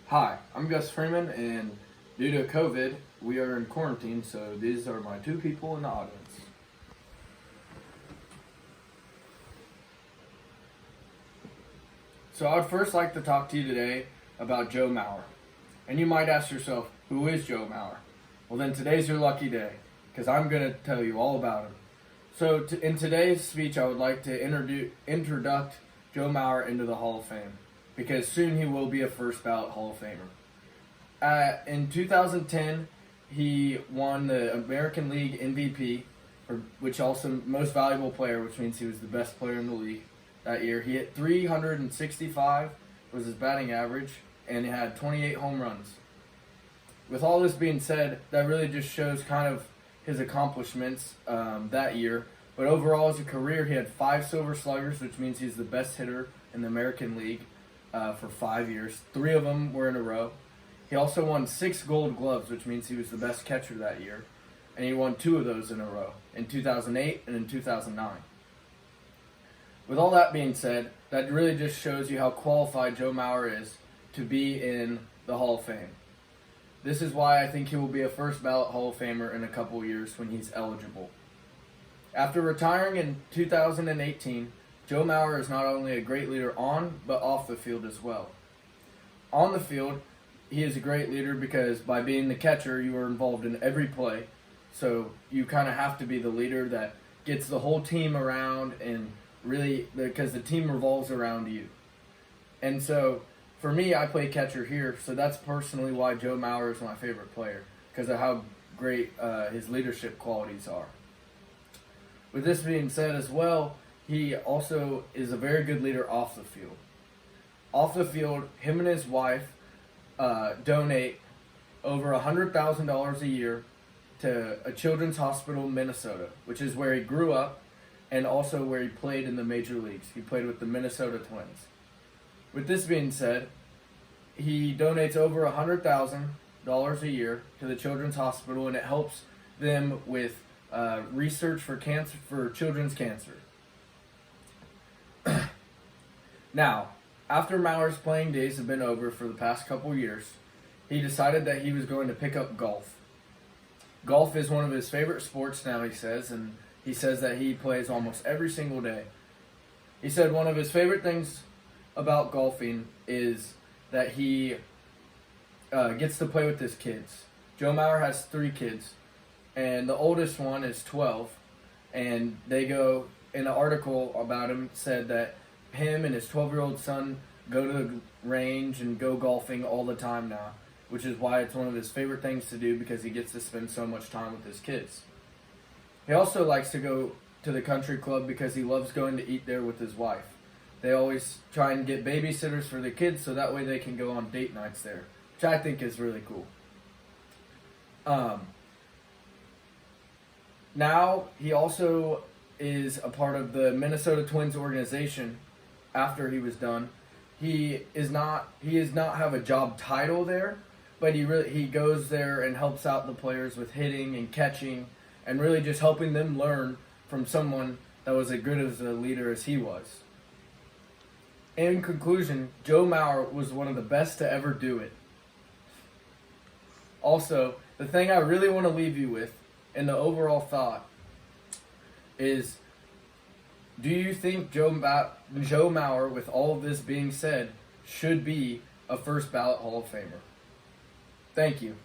Hi, I'm Gus Freeman, and due to COVID, we are in quarantine, so these are my two people in the audience. So I'd first like to talk to you today about Joe Mauer. And you might ask yourself, who is Joe Mauer? Well, then today's your lucky day, because I'm going to tell you all about him. So in today's speech, I would like to introduce Joe Mauer into the Hall of Fame, because soon he will be a first ballot Hall of Famer. In 2010, he won the American League MVP, which also most valuable player, which means he was the best player in the league that year. He hit 365 was his batting average, and he had 28 home runs. With all this being said, that really just shows kind of his accomplishments that year. But overall, as a career, he had 5 Silver Sluggers, which means he's the best hitter in the American League for 5 years. 3 of them were in a row. He also won 6 Gold Gloves, which means he was the best catcher that year. And he won 2 of those in a row, in 2008 and in 2009. With all that being said, that really just shows you how qualified Joe Mauer is to be in the Hall of Fame. This is why I think he will be a first ballot Hall of Famer in a couple years when he's eligible. After retiring in 2018, Joe Mauer is not only a great leader on, but off the field as well. On the field, he is a great leader because by being the catcher, you are involved in every play. So you kind of have to be the leader that gets the whole team around, and really, because the team revolves around you. And so, for me, I play catcher here, so that's personally why Joe Mauer is my favorite player, because of how great his leadership qualities are. With this being said as well, he also is a very good leader off the field. Off the field, him and his wife donate over $100,000 a year to a children's hospital in Minnesota, which is where he grew up and also where he played in the major leagues. He played with the Minnesota Twins. With this being said, he donates over $100,000 a year to the children's hospital, and it helps them with research for children's cancer. Now, after Mauer's playing days have been over for the past couple years, he decided that he was going to pick up golf. Golf is one of his favorite sports now, he says, and he says that he plays almost every single day. He said one of his favorite things about golfing is that he gets to play with his kids. Joe Mauer has 3 kids, and the oldest one is 12, and they go, in an article about him, said that him and his 12-year-old son go to the range and go golfing all the time now, which is why it's one of his favorite things to do, because he gets to spend so much time with his kids. He also likes to go to the country club because he loves going to eat there with his wife. They always try and get babysitters for the kids so that way they can go on date nights there, which I think is really cool. Now, he also is a part of the Minnesota Twins organization after he was done. He does not have a job title there, but he goes there and helps out the players with hitting and catching, and really just helping them learn from someone that was as good as a leader as he was. In conclusion, Joe Mauer was one of the best to ever do it. Also, the thing I really want to leave you with, and the overall thought, is, do you think Joe Mauer, with all of this being said, should be a first ballot Hall of Famer? Thank you.